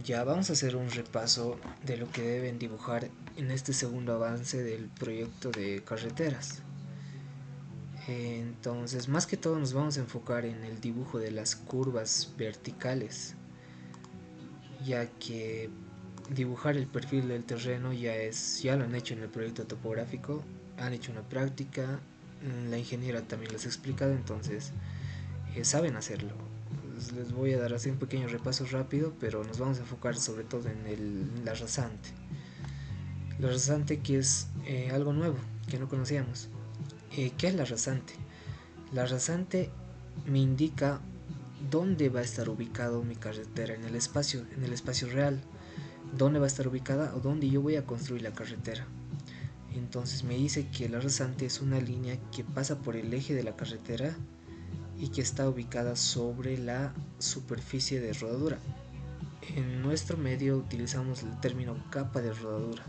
Ya vamos a hacer un repaso de lo que deben dibujar en este segundo avance del proyecto de carreteras. Entonces, más que todo nos vamos a enfocar en el dibujo de las curvas verticales, ya que dibujar el perfil del terreno ya lo han hecho en el proyecto topográfico, han hecho una práctica, la ingeniera también les ha explicado, entonces saben hacerlo. Les voy a dar así un pequeño repaso rápido, pero nos vamos a enfocar sobre todo en la rasante. La rasante, que es algo nuevo que no conocíamos. ¿Qué es la rasante? La rasante me indica dónde va a estar ubicado mi carretera en el espacio real, dónde va a estar ubicada o dónde yo voy a construir la carretera. Entonces me dice que la rasante es una línea que pasa por el eje de la carretera y que está ubicada sobre la superficie de rodadura. En nuestro medio utilizamos el término capa de rodadura.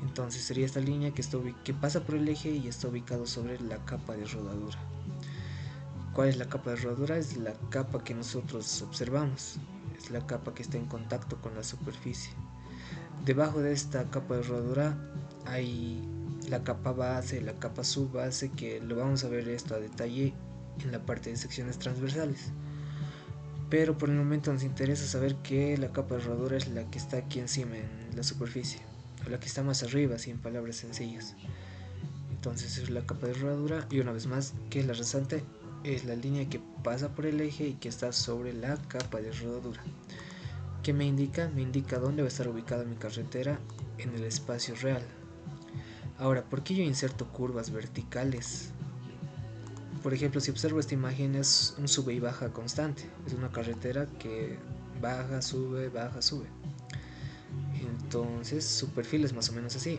Entonces sería esta línea que pasa por el eje y está ubicado sobre la capa de rodadura. ¿Cuál es la capa de rodadura? Es la capa que nosotros observamos, es la capa que está en contacto con la superficie. Debajo de esta capa de rodadura hay la capa base, la capa subbase, que lo vamos a ver esto a detalle en la parte de secciones transversales. Pero por el momento nos interesa saber que la capa de rodadura es la que está aquí encima en la superficie, o la que está más arriba, así en palabras sencillas. Entonces es la capa de rodadura, y una vez más, ¿qué es la rasante? Es la línea que pasa por el eje y que está sobre la capa de rodadura. ¿Qué me indica? Me indica dónde va a estar ubicada mi carretera en el espacio real. Ahora, ¿por qué yo inserto curvas verticales? Por ejemplo, si observo esta imagen, es un sube y baja constante. Es una carretera que baja, sube, baja, sube. Entonces su perfil es más o menos así.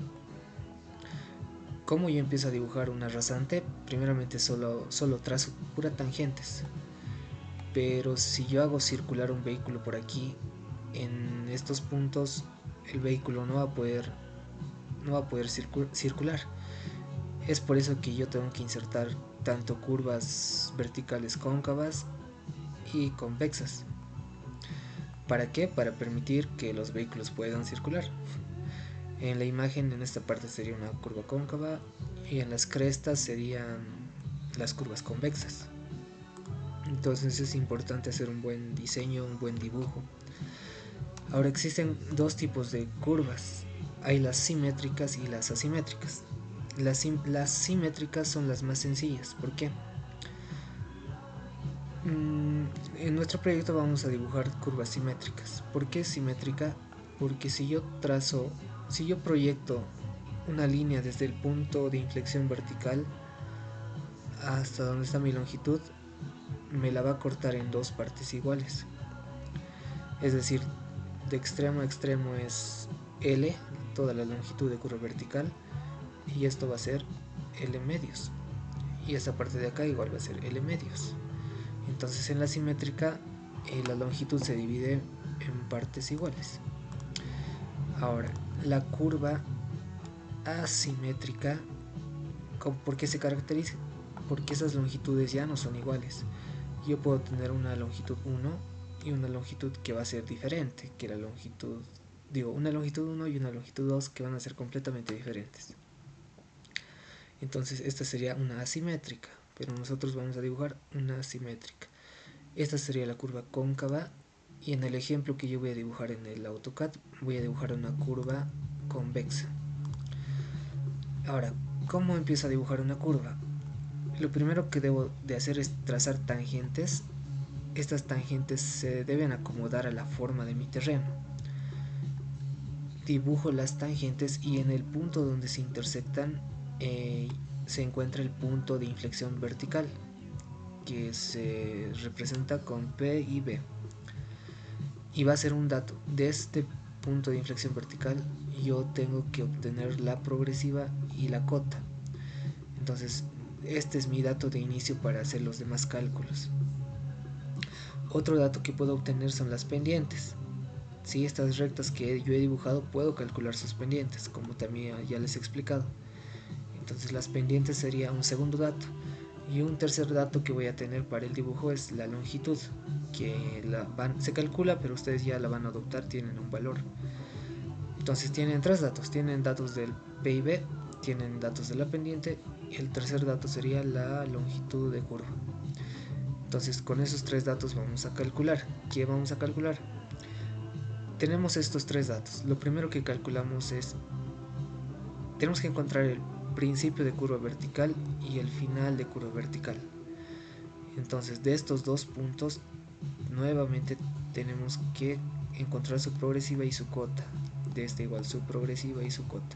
¿Cómo yo empiezo a dibujar una rasante? Primeramente solo trazo pura tangentes. Pero si yo hago circular un vehículo por aquí, en estos puntos el vehículo no va a poder circular. Es por eso que yo tengo que insertar tanto curvas verticales cóncavas y convexas. ¿Para qué? Para permitir que los vehículos puedan circular. En la imagen, en esta parte sería una curva cóncava y en las crestas serían las curvas convexas. Entonces es importante hacer un buen diseño, un buen dibujo. Ahora existen dos tipos de curvas. Hay las simétricas y las asimétricas. Las simétricas son las más sencillas. ¿Por qué? En nuestro proyecto vamos a dibujar curvas simétricas. ¿Por qué simétrica? Porque si yo proyecto una línea desde el punto de inflexión vertical hasta donde está mi longitud, me la va a cortar en dos partes iguales. Es decir, de extremo a extremo es L, toda la longitud de curva vertical, y esto va a ser L medios. Y esta parte de acá igual va a ser L medios. Entonces en la simétrica la longitud se divide en partes iguales. Ahora, la curva asimétrica, ¿por qué se caracteriza? Porque esas longitudes ya no son iguales. Yo puedo tener una longitud 1 y una longitud que va a ser diferente, que una longitud 1 y una longitud 2 que van a ser completamente diferentes. Entonces esta sería una asimétrica, pero nosotros vamos a dibujar una simétrica. Esta sería la curva cóncava, y en el ejemplo que yo voy a dibujar en el AutoCAD voy a dibujar una curva convexa. Ahora, ¿cómo empiezo a dibujar una curva? Lo primero que debo de hacer es trazar tangentes. Estas tangentes se deben acomodar a la forma de mi terreno. Dibujo las tangentes y en el punto donde se intersectan se encuentra el punto de inflexión vertical, que se representa con P y B. Y va a ser un dato. De este punto de inflexión vertical yo tengo que obtener la progresiva y la cota. Entonces este es mi dato de inicio para hacer los demás cálculos. Otro dato que puedo obtener son las pendientes. Si estas rectas que yo he dibujado, puedo calcular sus pendientes, como también ya les he explicado. Entonces las pendientes sería un segundo dato. Y un tercer dato que voy a tener para el dibujo es la longitud. que se calcula, pero ustedes ya la van a adoptar, tienen un valor. Entonces tienen tres datos, tienen datos del PIB, tienen datos de la pendiente y el tercer dato sería la longitud de curva. Entonces con esos tres datos vamos a calcular. ¿Qué vamos a calcular? Tenemos estos tres datos. Lo primero que calculamos es, tenemos que encontrar el principio de curva vertical y el final de curva vertical. Entonces de estos dos puntos nuevamente tenemos que encontrar su progresiva y su cota. De esta igual su progresiva y su cota.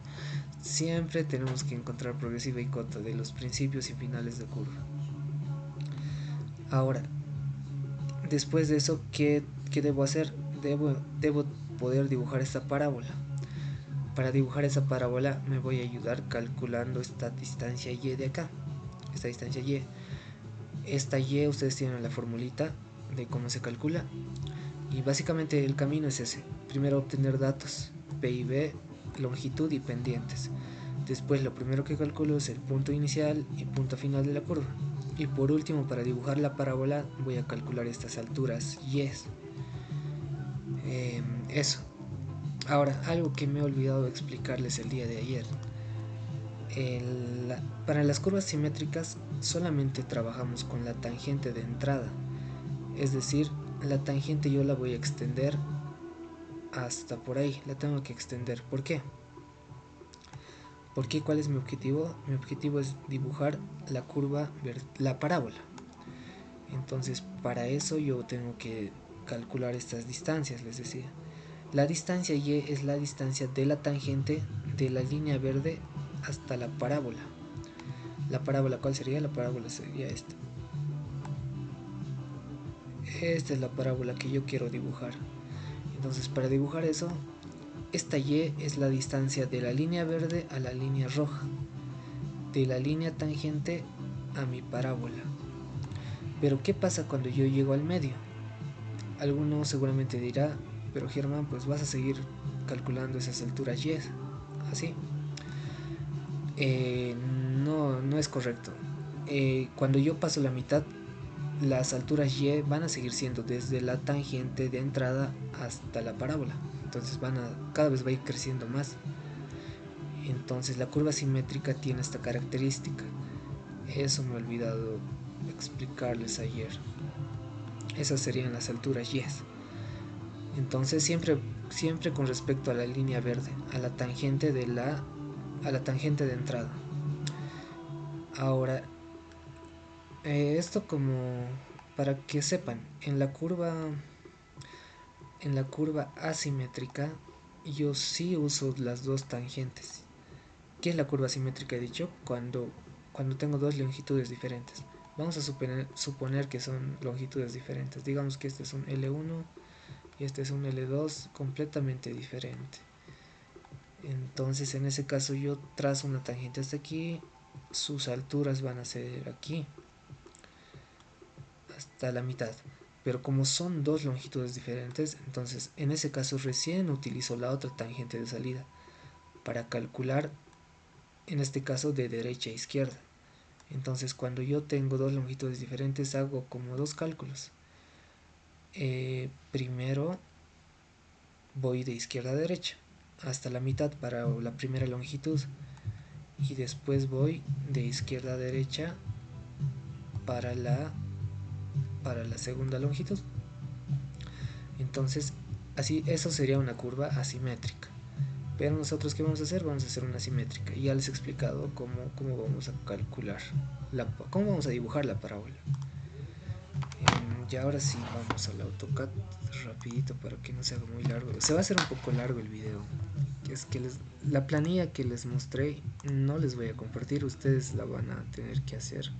Siempre tenemos que encontrar progresiva y cota de los principios y finales de curva. Ahora, después de eso, ¿qué debo hacer? Debo poder dibujar esta parábola. Para dibujar esa parábola me voy a ayudar calculando esta distancia y de acá. Esta distancia y. Esta y ustedes tienen la formulita de cómo se calcula. Y básicamente el camino es ese. Primero obtener datos, PIB, longitud y pendientes. Después lo primero que calculo es el punto inicial y punto final de la curva. Y por último, para dibujar la parábola voy a calcular estas alturas y eso. Ahora, algo que me he olvidado de explicarles el día de ayer. Para las curvas simétricas solamente trabajamos con la tangente de entrada. Es decir, la tangente yo la voy a extender hasta por ahí. La tengo que extender. ¿Por qué? ¿Por qué? ¿Cuál es mi objetivo? Mi objetivo es dibujar la curva, la parábola. Entonces, para eso yo tengo que calcular estas distancias, les decía. La distancia y es la distancia de la tangente de la línea verde hasta la parábola. La parábola, ¿cuál sería? La parábola sería esta. Esta es la parábola que yo quiero dibujar. Entonces, para dibujar eso, esta y es la distancia de la línea verde a la línea roja, de la línea tangente a mi parábola. Pero ¿qué pasa cuando yo llego al medio? Alguno seguramente dirá, pero Germán, pues vas a seguir calculando esas alturas y así. No es correcto. Cuando yo paso la mitad, las alturas y van a seguir siendo desde la tangente de entrada hasta la parábola. Entonces cada vez va a ir creciendo más. Entonces la curva simétrica tiene esta característica. Eso me he olvidado explicarles ayer. Esas serían las alturas y. Entonces siempre con respecto a la línea verde, a la tangente de entrada. Ahora, esto como para que sepan, en la curva asimétrica yo sí uso las dos tangentes. ¿Qué es la curva simétrica? He dicho cuando tengo dos longitudes diferentes. Vamos a suponer que son longitudes diferentes. Digamos que este es un L1 y este es un L2 completamente diferente. Entonces en ese caso yo trazo una tangente hasta aquí, sus alturas van a ser aquí hasta la mitad, pero como son dos longitudes diferentes, entonces en ese caso recién utilizo la otra tangente de salida para calcular, en este caso de derecha a izquierda. Entonces cuando yo tengo dos longitudes diferentes hago como dos cálculos. Primero voy de izquierda a derecha hasta la mitad para la primera longitud y después voy de izquierda a derecha para la segunda longitud. Entonces así, eso sería una curva asimétrica. Pero nosotros, ¿qué vamos a hacer? Vamos a hacer una simétrica. Y ya les he explicado cómo vamos a calcular, cómo vamos a dibujar la parábola. Y ahora sí vamos al AutoCAD rapidito para que no se haga muy largo. Se va a hacer un poco largo el video. Es que la planilla que les mostré no les voy a compartir, ustedes la van a tener que hacer.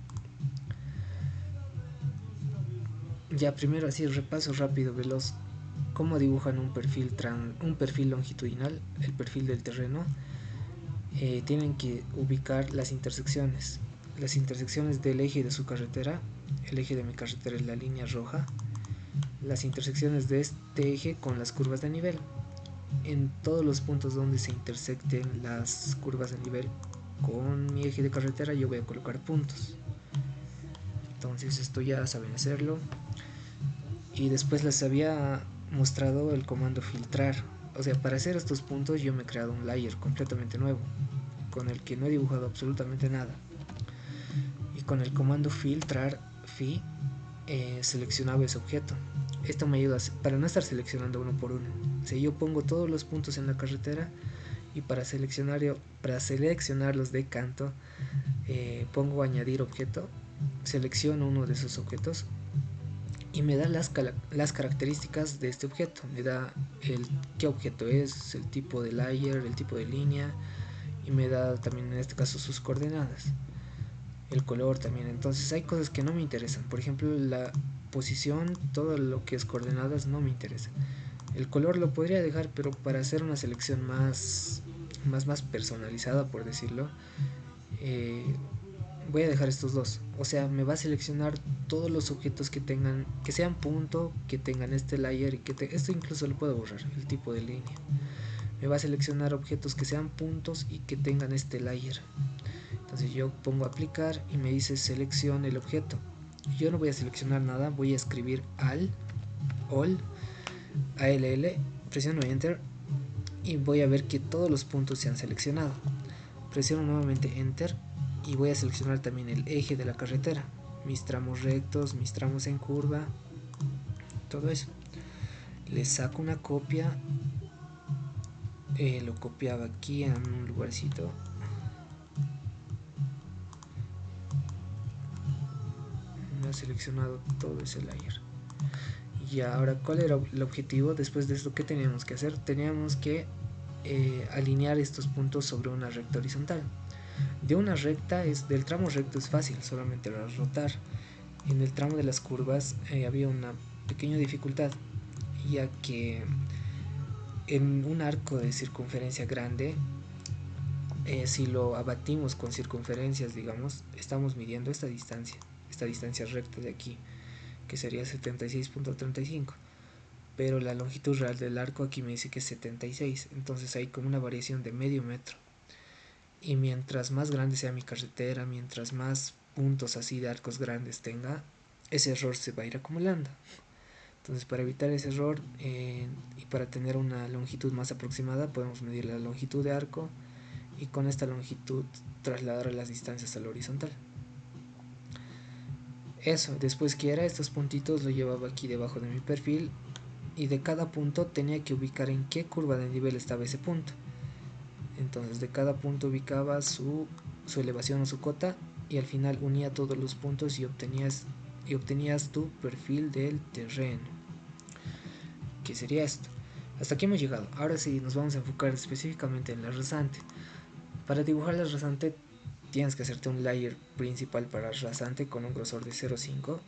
Ya primero así repaso rápido, veloz, cómo dibujan un perfil longitudinal, el perfil del terreno. Tienen que ubicar las intersecciones del eje de su carretera. El eje de mi carretera es la línea roja. Las intersecciones de este eje con las curvas de nivel. En todos los puntos donde se intersecten las curvas de nivel con mi eje de carretera yo voy a colocar puntos. Entonces esto ya saben hacerlo. y después les había mostrado el comando filtrar. O sea, para hacer estos puntos yo me he creado un layer completamente nuevo, con el que no he dibujado absolutamente nada. Y con el comando filtrar fi seleccionaba ese objeto. Esto me ayuda para no estar seleccionando uno por uno. O sea, yo pongo todos los puntos en la carretera y para seleccionarlos de canto pongo añadir objeto, selecciono uno de esos objetos y me da las características de este objeto. Me da qué objeto es, el tipo de layer, el tipo de línea, y me da también en este caso sus coordenadas, el color también. Entonces hay cosas que no me interesan, por ejemplo la posición, todo lo que es coordenadas no me interesa. El color lo podría dejar, pero para hacer una selección más personalizada, por decirlo, eh, voy a dejar estos dos. O sea, me va a seleccionar todos los objetos que sean punto, que tengan este layer y esto incluso lo puedo borrar, el tipo de línea. Me va a seleccionar objetos que sean puntos y que tengan este layer. Entonces yo pongo aplicar y me dice seleccione el objeto. Yo no voy a seleccionar nada, voy a escribir all, presiono enter y voy a ver que todos los puntos se han seleccionado. Presiono nuevamente enter y voy a seleccionar también el eje de la carretera, mis tramos rectos, mis tramos en curva, todo eso. Le saco una copia, lo copiaba aquí en un lugarcito. Me ha seleccionado todo ese layer. Y ahora, ¿cuál era el objetivo? Después de esto, ¿qué teníamos que hacer? Teníamos que alinear estos puntos sobre una recta horizontal. De una recta, del tramo recto es fácil, solamente era rotar. En el tramo de las curvas había una pequeña dificultad, ya que en un arco de circunferencia grande, si lo abatimos con circunferencias, digamos, estamos midiendo esta distancia recta de aquí, que sería 76.35, pero la longitud real del arco aquí me dice que es 76, entonces hay como una variación de medio metro. Y mientras más grande sea mi carretera, mientras más puntos así de arcos grandes tenga, ese error se va a ir acumulando. Entonces, para evitar ese error y para tener una longitud más aproximada, podemos medir la longitud de arco y con esta longitud trasladar las distancias al horizontal. Eso, después que era estos puntitos, lo llevaba aquí debajo de mi perfil y de cada punto tenía que ubicar en qué curva de nivel estaba ese punto. Entonces de cada punto ubicaba su elevación o su cota y al final unía todos los puntos y obtenías tu perfil del terreno, que sería esto. Hasta aquí hemos llegado. Ahora sí nos vamos a enfocar específicamente en la rasante. Para dibujar la rasante tienes que hacerte un layer principal para rasante con un grosor de 0,5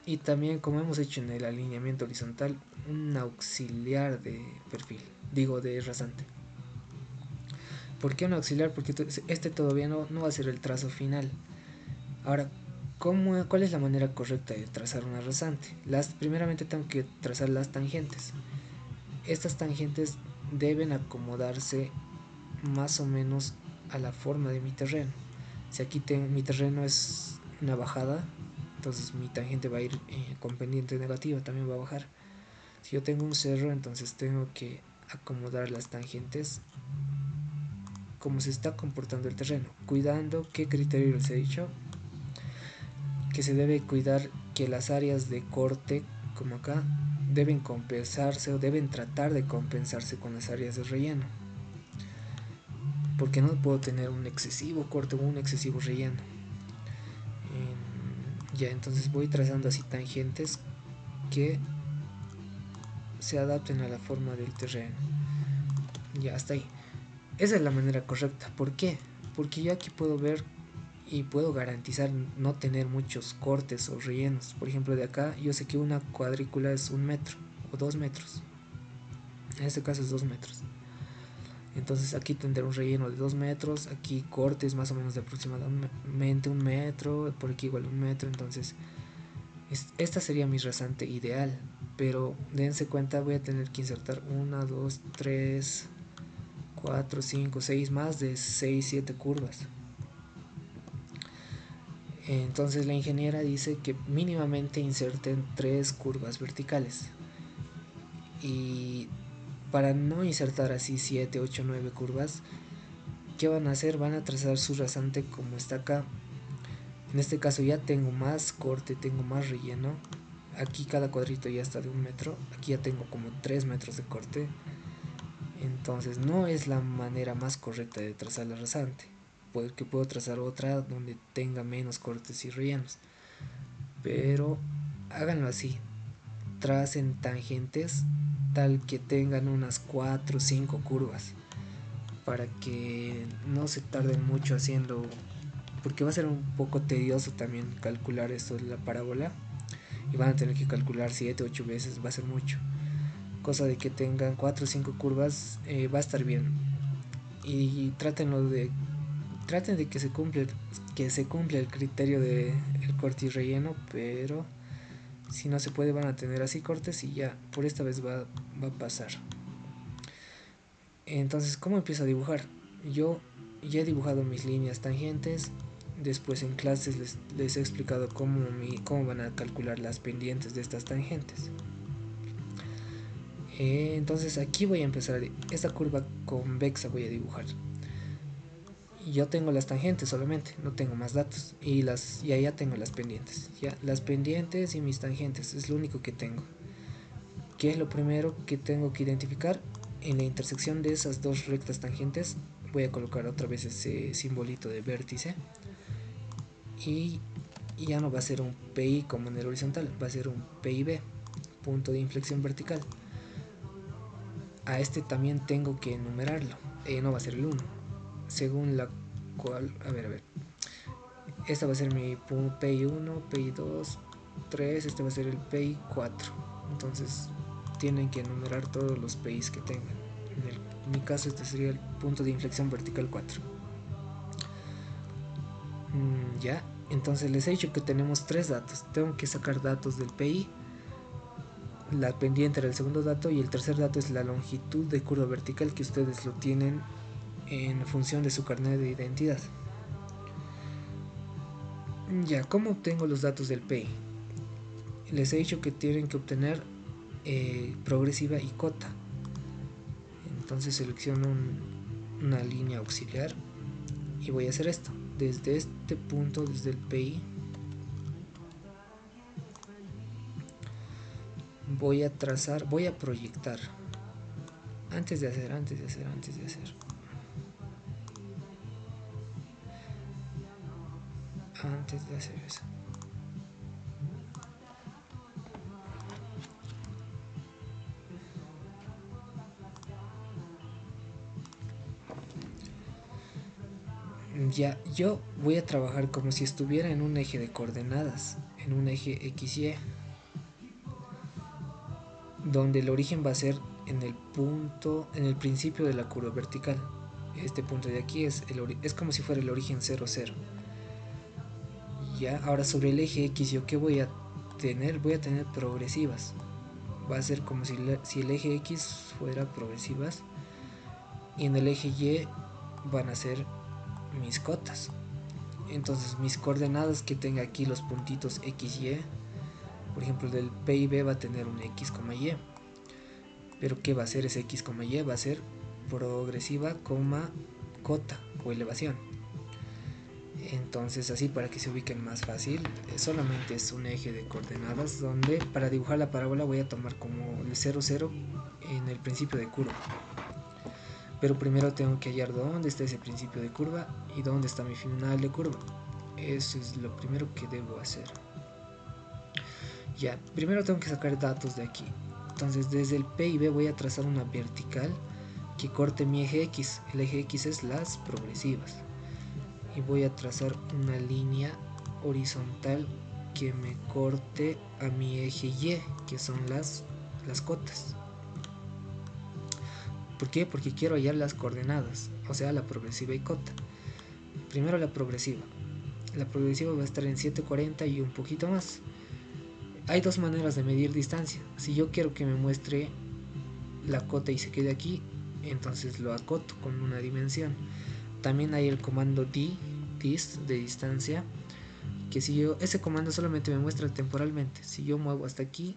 y también, como hemos hecho en el alineamiento horizontal, un auxiliar de perfil, digo de rasante. ¿Por qué un auxiliar? Porque este todavía no va a ser el trazo final. Ahora, ¿cuál es la manera correcta de trazar una rasante? Primeramente tengo que trazar las tangentes. Estas tangentes deben acomodarse más o menos a la forma de mi terreno. Si aquí mi terreno es una bajada, entonces mi tangente va a ir con pendiente negativa, también va a bajar. Si yo tengo un cerro, entonces tengo que acomodar las tangentes como se está comportando el terreno, cuidando qué criterio les he dicho, que se debe cuidar que las áreas de corte, como acá, deben compensarse o deben tratar de compensarse con las áreas de relleno, porque no puedo tener un excesivo corte o un excesivo relleno. Ya, entonces voy trazando así tangentes que se adapten a la forma del terreno. Ya, hasta ahí. Esa es la manera correcta. ¿Por qué? Porque yo aquí puedo ver y puedo garantizar no tener muchos cortes o rellenos. Por ejemplo, de acá yo sé que una cuadrícula es 1 metro o 2 metros. En este caso es 2 metros. Entonces aquí tendré un relleno de 2 metros, aquí cortes más o menos de aproximadamente 1 metro, por aquí igual 1 metro. Entonces esta sería mi rasante ideal, pero dense cuenta, voy a tener que insertar 1, 2, 3, 4, 5, 6, más de 6, 7 curvas. Entonces la ingeniera dice que mínimamente inserten 3 curvas verticales, y para no insertar así 7, 8, 9 curvas, ¿qué van a hacer? Van a trazar su rasante como está acá. En este caso ya tengo más corte, tengo más relleno. Aquí cada cuadrito ya está de 1 metro, aquí ya tengo como 3 metros de corte. Entonces no es la manera más correcta de trazar la rasante, porque puedo trazar otra donde tenga menos cortes y rellenos. Pero háganlo así, tracen tangentes tal que tengan unas 4 o 5 curvas, para que no se tarden mucho haciendo, porque va a ser un poco tedioso también calcular esto de la parábola, y van a tener que calcular 7 8 veces, va a ser mucho. Cosa de que tengan 4 o 5 curvas, va a estar bien. Y traten de que se cumpla el criterio de el corte y relleno, pero si no se puede van a tener así cortes y ya por esta vez va a pasar. Entonces, ¿cómo empiezo a dibujar? Yo ya he dibujado mis líneas tangentes. Después en clases les he explicado cómo van a calcular las pendientes de estas tangentes. Entonces aquí voy a empezar. Esta curva convexa voy a dibujar. Yo tengo las tangentes solamente, no tengo más datos. Y ya tengo las pendientes. Ya, las pendientes y mis tangentes es lo único que tengo. ¿Qué es lo primero que tengo que identificar? En la intersección de esas dos rectas tangentes voy a colocar otra vez ese simbolito de vértice, y ya no va a ser un PI como en el horizontal, va a ser un PIB, punto de inflexión vertical. A este también tengo que enumerarlo, no va a ser el 1, según la cual, a ver, esta va a ser mi PI1, PI2, 3, este va a ser el PI4. Entonces tienen que enumerar todos los PIs que tengan. En mi caso este sería el punto de inflexión vertical 4. Ya, entonces les he dicho que tenemos 3 datos. Tengo que sacar datos del PI, la pendiente era el segundo dato, y el tercer dato es la longitud de curva vertical, que ustedes lo tienen en función de su carnet de identidad. Ya, ¿cómo obtengo los datos del PI? Les he dicho que tienen que obtener progresiva y cota. Entonces selecciono una línea auxiliar y voy a hacer esto. Desde este punto, desde el PI, voy a trazar, voy a proyectar. Antes de hacer eso. Ya, yo voy a trabajar como si estuviera en un eje de coordenadas, en un eje XY, donde el origen va a ser en el principio de la curva vertical. Este punto de aquí es como si fuera el origen 0, 0. Ya, ahora sobre el eje X, ¿yo qué voy a tener? Voy a tener progresivas. Va a ser como si el eje X fuera progresivas, y en el eje Y van a ser mis cotas. Entonces mis coordenadas que tenga aquí, los puntitos X, Y, por ejemplo del PIB va a tener un X, Y. Pero ¿qué va a ser ese X, Y? Va a ser progresiva, cota o elevación. Entonces así, para que se ubiquen más fácil, solamente es un eje de coordenadas donde para dibujar la parábola voy a tomar como el 0, 0 en el principio de curva. Pero primero tengo que hallar dónde está ese principio de curva y dónde está mi final de curva. Eso es lo primero que debo hacer. Ya, primero tengo que sacar datos de aquí. Entonces desde el P y B voy a trazar una vertical que corte mi eje X. El eje X es las progresivas. Y voy a trazar una línea horizontal que me corte a mi eje Y, que son las cotas. ¿Por qué? Porque quiero hallar las coordenadas, o sea, la progresiva y cota. Primero la progresiva. La progresiva va a estar en 740 y un poquito más. Hay dos maneras de medir distancia. Si yo quiero que me muestre la cota y se quede aquí, entonces lo acoto con una dimensión. También hay el comando dist de distancia, que si yo, ese comando solamente me muestra temporalmente. Si yo muevo hasta aquí,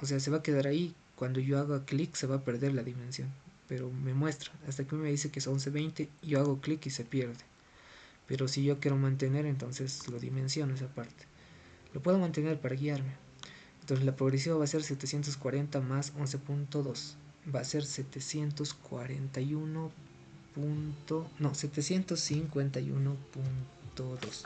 o sea, se va a quedar ahí. Cuando yo haga clic se va a perder la dimensión, pero me muestra. Hasta aquí me dice que es 1120, yo hago clic y se pierde. Pero si yo quiero mantener, entonces lo dimensiono esa parte. Lo puedo mantener para guiarme. Entonces la progresiva va a ser 740 más 11.2. Va a ser 741. No, 751.2.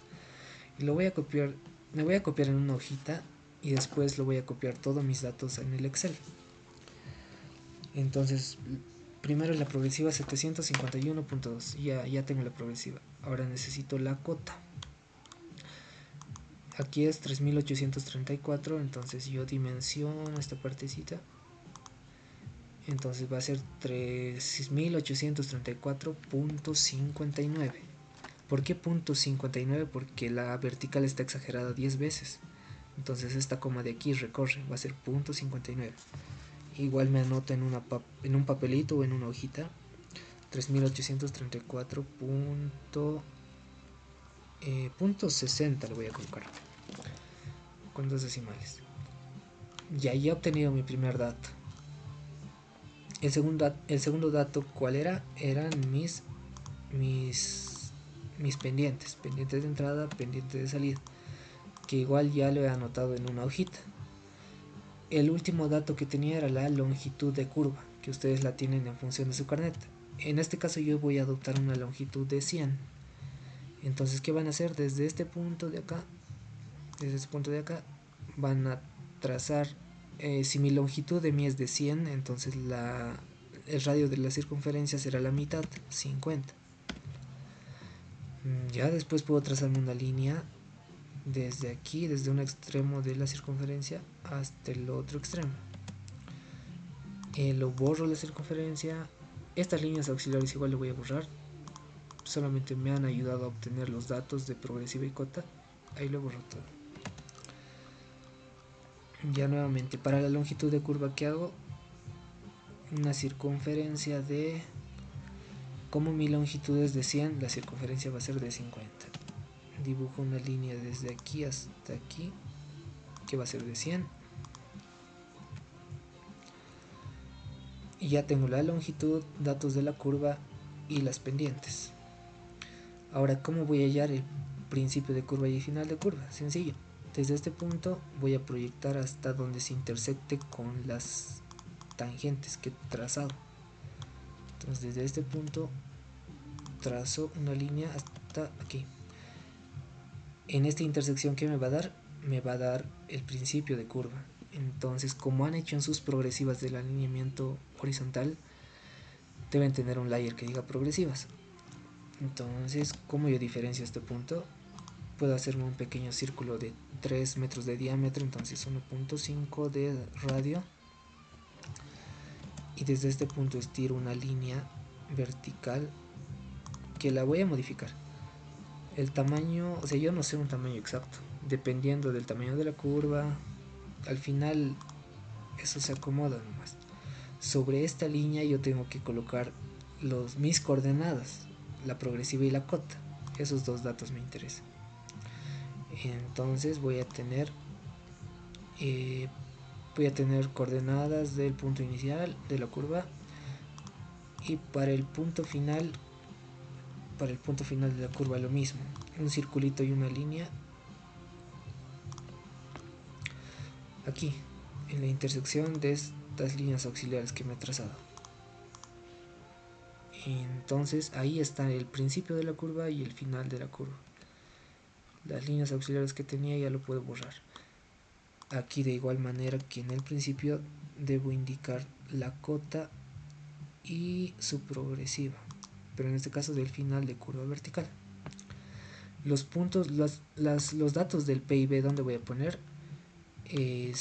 Y lo voy a copiar, me voy a copiar en una hojita y después lo voy a copiar todos mis datos en el Excel. Entonces, primero la progresiva 751.2, ya tengo la progresiva. Ahora necesito la cota. Aquí es 3834, entonces yo dimensiono esta partecita. Entonces va a ser 3834.59. ¿Por qué .59? Porque la vertical está exagerada 10 veces. Entonces esta coma de aquí recorre, va a ser .59. Igual me anoto en un papelito o en una hojita 3834.60 le voy a colocar con dos decimales. Ya he obtenido mi primer dato. El segundo dato, ¿cuál era? Eran mis pendientes de entrada, pendiente de salida, que igual ya lo he anotado en una hojita. El último dato que tenía era la longitud de curva, que ustedes la tienen en función de su carnet. En este caso yo voy a adoptar una longitud de 100. Entonces, ¿qué van a hacer? Desde este punto de acá, van a trazar, si mi longitud de mi es de 100, entonces el radio de la circunferencia será la mitad, 50. Ya después puedo trazarme una línea desde aquí, desde un extremo de la circunferencia hasta el otro extremo. Lo borro la circunferencia. Estas líneas auxiliares igual lo voy a borrar, solamente me han ayudado a obtener los datos de progresiva y cota. Ahí lo borro todo. Ya nuevamente, para la longitud de curva que hago, una circunferencia de, como mi longitud es de 100, la circunferencia va a ser de 50. Dibujo una línea desde aquí hasta aquí, que va a ser de 100. Y ya tengo la longitud, datos de la curva y las pendientes. Ahora, ¿cómo voy a hallar el principio de curva y el final de curva? Sencillo. Desde este punto voy a proyectar hasta donde se intersecte con las tangentes que he trazado. Entonces desde este punto trazo una línea hasta aquí. En esta intersección, ¿qué me va a dar? Me va a dar el principio de curva. Entonces, como han hecho en sus progresivas del alineamiento horizontal, deben tener un layer que diga progresivas. Entonces, ¿cómo yo diferencio este punto? Puedo hacerme un pequeño círculo de 3 metros de diámetro, entonces 1.5 de radio, y desde este punto estiro una línea vertical que la voy a modificar. El tamaño, o sea, yo no sé un tamaño exacto, dependiendo del tamaño de la curva, al final eso se acomoda nomás. Sobre esta línea yo tengo que colocar mis coordenadas, la progresiva y la cota. Esos dos datos me interesan. Entonces voy a tener coordenadas del punto inicial de la curva, y para el punto final de la curva lo mismo, un circulito y una línea aquí en la intersección de estas líneas auxiliares que me he trazado. Entonces ahí está el principio de la curva y el final de la curva. Las líneas auxiliares que tenía ya lo puedo borrar. Aquí, de igual manera que en el principio, debo indicar la cota y su progresiva, pero en este caso del final de curva vertical. Los puntos, los datos del PIB, ¿dónde voy a poner? Es